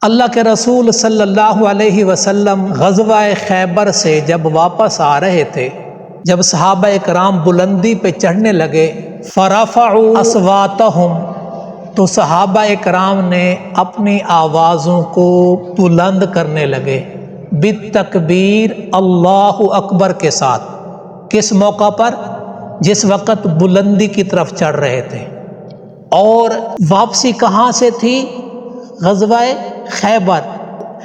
اللہ کے رسول صلی اللہ علیہ وسلم غزوہ خیبر سے جب واپس آ رہے تھے، جب صحابہ کرام بلندی پہ چڑھنے لگے، فرفعوا اصواتہم، تو صحابہ کرام نے اپنی آوازوں کو بلند کرنے لگے، بالتکبیر، اللہ اکبر کے ساتھ۔ کس موقع پر؟ جس وقت بلندی کی طرف چڑھ رہے تھے۔ اور واپسی کہاں سے تھی؟ غزوہ خیبر۔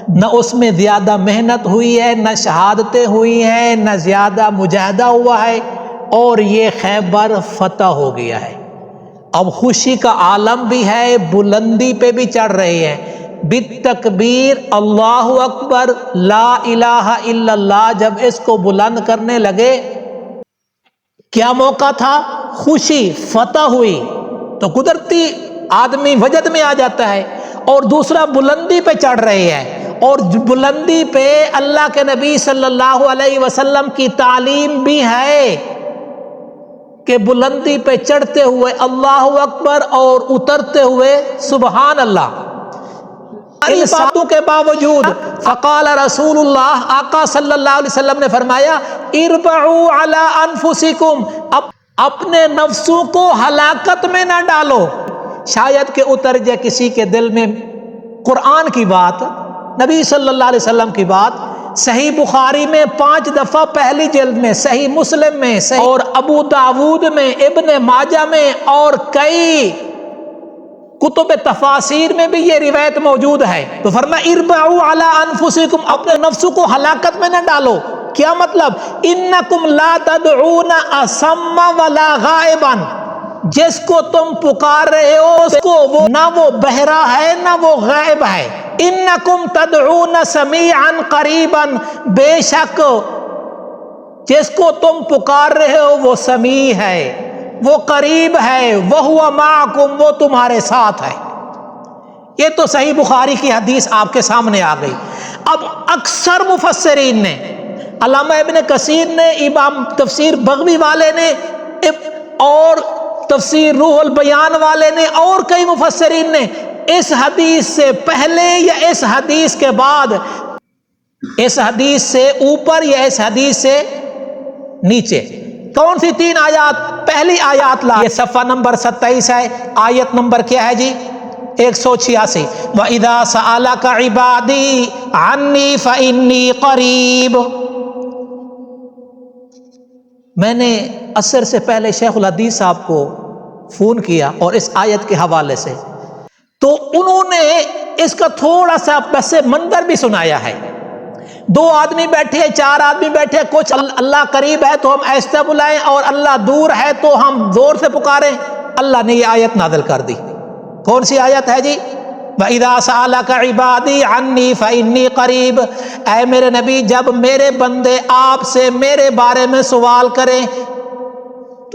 نہ اس میں زیادہ محنت ہوئی ہے، نہ شہادتیں ہوئی ہیں، نہ زیادہ مجاہدہ ہوا ہے، اور یہ خیبر فتح ہو گیا ہے۔ اب خوشی کا عالم بھی ہے، بلندی پہ بھی چڑھ رہے ہیں، بالتکبیر، اللہ اکبر، لا الہ الا اللہ۔ جب اس کو بلند کرنے لگے، کیا موقع تھا؟ خوشی، فتح ہوئی تو قدرتی آدمی وجد میں آ جاتا ہے۔ اور دوسرا، بلندی پہ چڑھ رہے ہیں، اور بلندی پہ اللہ کے نبی صلی اللہ علیہ وسلم کی تعلیم بھی ہے کہ بلندی پہ چڑھتے ہوئے اللہ اکبر اور اترتے ہوئے سبحان اللہ۔ ان باتوں کے باوجود فقال رسول اللہ، آقا صلی اللہ علیہ وسلم نے فرمایا، اربعوا علی انفسکم، اپنے نفسوں کو ہلاکت میں نہ ڈالو۔ شاید کہ اتر جائے کسی کے دل میں قرآن کی بات، نبی صلی اللہ علیہ وسلم کی بات۔ صحیح بخاری میں 5 دفعہ پہلی جلد میں، صحیح مسلم میں، اور ابو داود میں، ابن ماجہ میں، اور کئی کتب تفاسیر میں بھی یہ روایت موجود ہے۔ تو فرمایا اربعوا علی انفسکم، اپنے نفسوں کو ہلاکت میں نہ ڈالو۔ کیا مطلب؟ انکم لا تدعون اصم ولا غائبا، جس کو تم پکار رہے ہو اس کو نہ وہ بہرا ہے نہ وہ غائب ہے۔ انکم تدعون سمیعا قریبا، بے شک جس کو تم پکار رہے ہو وہ سمیع ہے، وہ قریب ہے، وہو معکم، وہ تمہارے ساتھ ہے۔ یہ تو صحیح بخاری کی حدیث آپ کے سامنے آ گئی۔ اب اکثر مفسرین نے، علامہ ابن کثیر نے، امام تفسیر بغوی والے نے، اور تفسیر روح البیان والے نے، اور کئی مفسرین نے اس حدیث سے پہلے یا اس حدیث کے بعد، اس حدیث سے اوپر یا اس حدیث سے نیچے، کون سی 3 آیات؟ پہلی آیات لا، یہ صفحہ نمبر 27 ہے، آیت نمبر کیا ہے جی؟ 186۔ وَإِذَا سَأَلَكَ عِبَادِي عَنِّي فَإِنِّي قَرِيبٌ۔ میں نے عصر سے پہلے شیخ الحدیث صاحب کو فون کیا اور اس آیت کے حوالے سے، تو انہوں نے اس کا تھوڑا سا پس منظر بھی سنایا ہے۔ 2 آدمی بیٹھے، 4 آدمی بیٹھے، کچھ اللہ قریب ہے تو ہم آہستہ بلائیں، اور اللہ دور ہے تو ہم زور سے پکاریں۔ اللہ نے یہ آیت نازل کر دی۔ کون سی آیت ہے جی؟ وَإِذَا سَأَلَكَ عِبَادِي عَنِّي فَإِنِّي قَرِيبٌ، اے میرے نبی، جب میرے بندے آپ سے میرے بارے میں سوال کریں،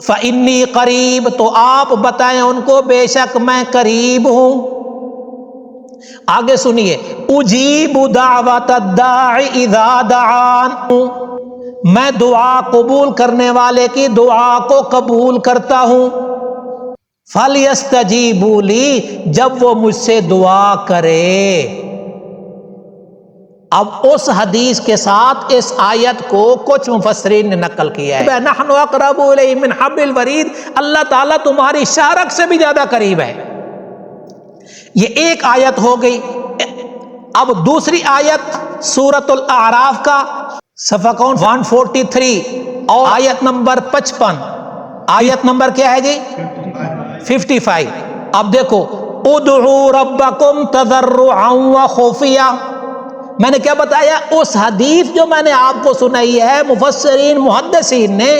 فَإِنِّي قَرِيبٌ، تو آپ بتائیں ان کو بے شک میں قریب ہوں۔ آگے سنیے، اجیب دعوت الداع اذا دعان، میں دعا قبول کرنے والے کی دعا کو قبول کرتا ہوں۔ فَلْيَسْتَجِيبُوا لِي، جب وہ مجھ سے دعا کرے۔ اب اس حدیث کے ساتھ اس آیت کو کچھ مفسرین نے نقل کیا ہے، نحن اقرب الیہ من حبل الورید، اللہ تعالیٰ تمہاری شارک سے بھی زیادہ قریب ہے۔ یہ ایک آیت ہو گئی۔ اب دوسری آیت سورۃ الاعراف کا صفحہ کون؟ 143 اور آیت نمبر 55۔ آیت نمبر کیا ہے جی؟ 55۔ اب دیکھو، ادعوا ربکم تضرعا وخفیا۔ میں نے کیا بتایا؟ اس حدیث جو میں نے آپ کو سنائی ہے، مفسرین محدثین نے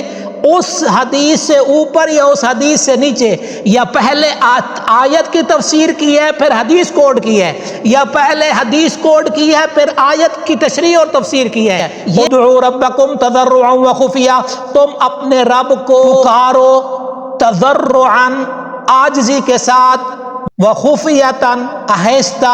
اس حدیث سے اوپر یا اس حدیث سے نیچے، یا پہلے آیت کی تفسیر کی ہے پھر حدیث کوڈ کی ہے، یا پہلے حدیث کوڈ کی ہے پھر آیت کی تشریح اور تفسیر کی ہے۔ ادعوا ربکم تضرعا وخفیا، تم اپنے رب کو پکارو تضرعا، عاجزی کے ساتھ، وخفیتاً، آہستہ،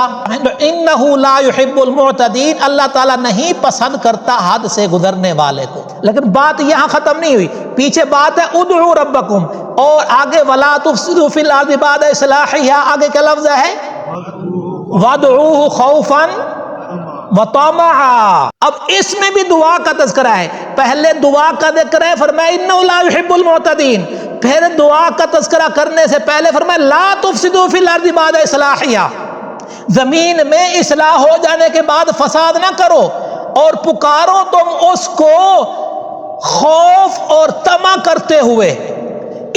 انہ لا یحب المعتدین، اللہ تعالیٰ نہیں پسند کرتا حد سے گزرنے والے کو۔ لیکن بات یہاں ختم نہیں ہوئی، پیچھے بات ہے ادعوا ربکم، اور آگے ولا تفسدوا فی الارض بعد اصلاحہا، آگے کیا لفظ ہے؟ وَادْعُوهُ خَوْفًا وَطَمَعًا۔ اب اس میں بھی دعا کا تذکرہ ہے، پہلے دعا کا ذکر ہے، فرمایا اِنَّهُ لَا يُحِبُّ الْمُعْتَدِينَ، پھر دعا کا تذکرہ کرنے سے پہلے فرمایا لَا تُفْسِدُوا فِي الْأَرْضِ بَعْدَ إِصْلَاحِهَا، زمین میں اصلاح ہو جانے کے بعد فساد نہ کرو، اور پکارو تم اس کو خوف اور طمع کرتے ہوئے۔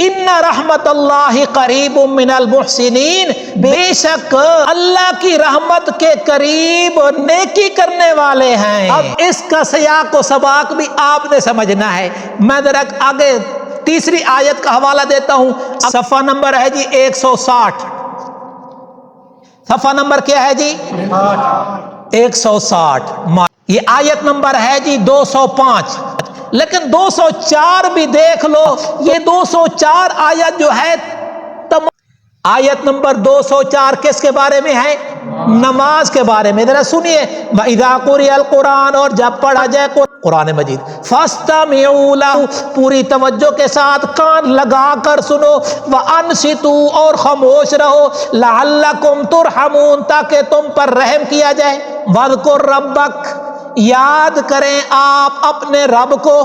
ان رحمت اللہ قریب من المحسنین، بے شک اللہ کی رحمت کے قریب نیکی کرنے والے ہیں۔ اب اس کا سیاق و سباق بھی آپ نے سمجھنا ہے۔ میں ذرا آگے تیسری آیت کا حوالہ دیتا ہوں، صفحہ نمبر ہے جی 160، صفحہ نمبر کیا ہے جی 160، یہ آیت نمبر ہے جی 205، لیکن 204 بھی دیکھ لو، یہ 204 آیت جو ہے آیت نمبر 204 کس کے بارے میں ہے؟ نماز کے بارے میں۔ ذرا سنیے، وَإِذَا قُرِئَ الْقُرْآنُ، اور جب پڑھا جائے قرآن مجید، فَاسْتَمِعُوا لَهُ، پوری توجہ کے ساتھ کان لگا کر سنو، وَأَنصِتُوا، اور خاموش رہو، لَعَلَّكُمْ تُرْحَمُونَ، تاکہ تم پر رحم کیا جائے۔ وَاذْكُرْ رَبَّكَ، یاد کریں آپ اپنے رب کو،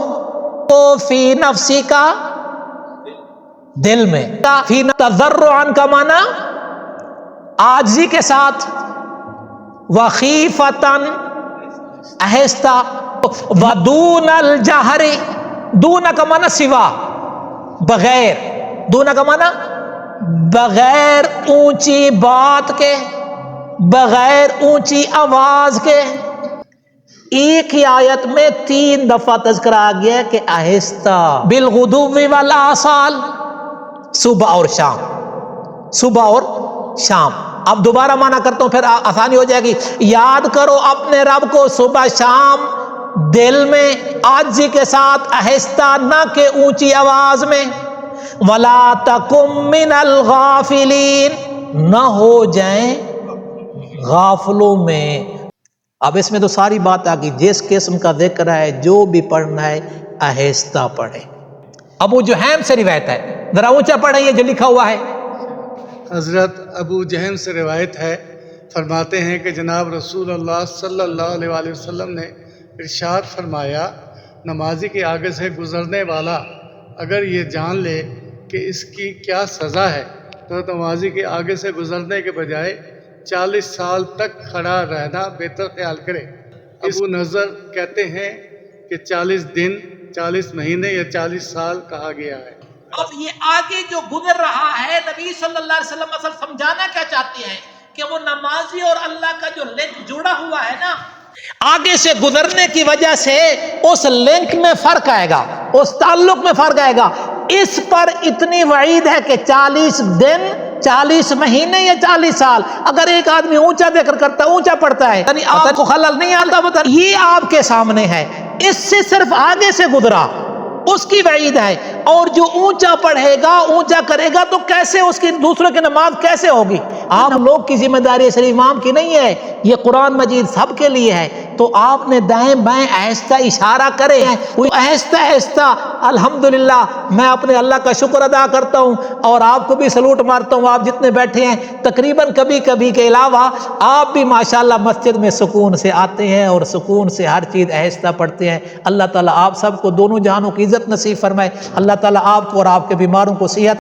تو فی نفسی کا دل میں، فی تضرعن کا معنی عاجزی کے ساتھ، وخیفتن آہستہ، ودون الجہر، دون کا معنی سوا، بغیر، دون کا معنی بغیر اونچی بات کے، بغیر اونچی آواز کے۔ ایک ہی آیت میں 3 دفعہ تذکرہ آ گیا کہ آہستہ، بالغدو والآصال، صبح اور شام، صبح اور شام۔ اب دوبارہ معنی کرتا ہوں پھر آسانی ہو جائے گی۔ یاد کرو اپنے رب کو صبح شام، دل میں عاجزی کے ساتھ، آہستہ، نہ کہ اونچی آواز میں۔ وَلَا تَكُن مِّنَ الْغَافِلِينَ، نہ ہو جائیں غافلوں میں۔ اب اس میں تو ساری بات آ گئی، جس قسم کا ذکر ہے جو بھی پڑھنا ہے آہستہ پڑھے۔ ابو جہیم سے روایت ہے، ذرا اونچا پڑھیں یہ جو لکھا ہوا ہے۔ حضرت ابو جہم سے روایت ہے، فرماتے ہیں کہ جناب رسول اللہ صلی اللہ علیہ وآلہ وسلم نے ارشاد فرمایا، نمازی کے آگے سے گزرنے والا اگر یہ جان لے کہ اس کی کیا سزا ہے تو نمازی کے آگے سے گزرنے کے بجائے 40 سال تک کھڑا رہنا بہتر خیال کرے۔ ابو نظر کہتے ہیں کہ 40 دن، 40 مہینے یا 40 سال کہا گیا ہے۔ اب یہ آگے جو گزر رہا ہے، نبی صلی اللہ علیہ وسلم اصل سمجھانا کیا چاہتے ہیں کہ وہ نمازی اور اللہ کا جو لنک جڑا ہوا ہے نا، آگے سے گزرنے کی وجہ سے اس لنک میں فرق آئے گا، اس تعلق میں فرق آئے گا۔ اس پر اتنی وعید ہے کہ 40 دن، 40 مہینے یا 40 سال، اگر ایک آدمی اونچا ذکر کرتا ہے، اونچا پڑھتا ہے، یعنی آپ کو خلل نہیں آتا، یہ آپ کے سامنے ہے، اس سے صرف آگے سے گزرا، اس کی وعید ہے۔ اور جو اونچا پڑھے گا، اونچا کرے گا، تو کیسے اس کی دوسروں کی نماز کیسے ہوگی؟ آپ لوگ کی ذمہ داری صرف امام کی نہیں ہے، یہ قرآن مجید سب کے لیے ہے۔ تو آپ نے دائیں بائیں آہستہ اشارہ کرے، آہستہ آہستہ۔ الحمدللہ میں اپنے اللہ کا شکر ادا کرتا ہوں، اور آپ کو بھی سلوٹ مارتا ہوں، آپ جتنے بیٹھے ہیں، تقریباً کبھی کبھی کے علاوہ آپ بھی ماشاءاللہ مسجد میں سکون سے آتے ہیں اور سکون سے ہر چیز آہستہ پڑھتے ہیں۔ اللہ تعالیٰ آپ سب کو دونوں جہانوں کی عزت نصیب فرمائے۔ اللہ تعالیٰ آپ کو اور آپ کے بیماروں کو صحت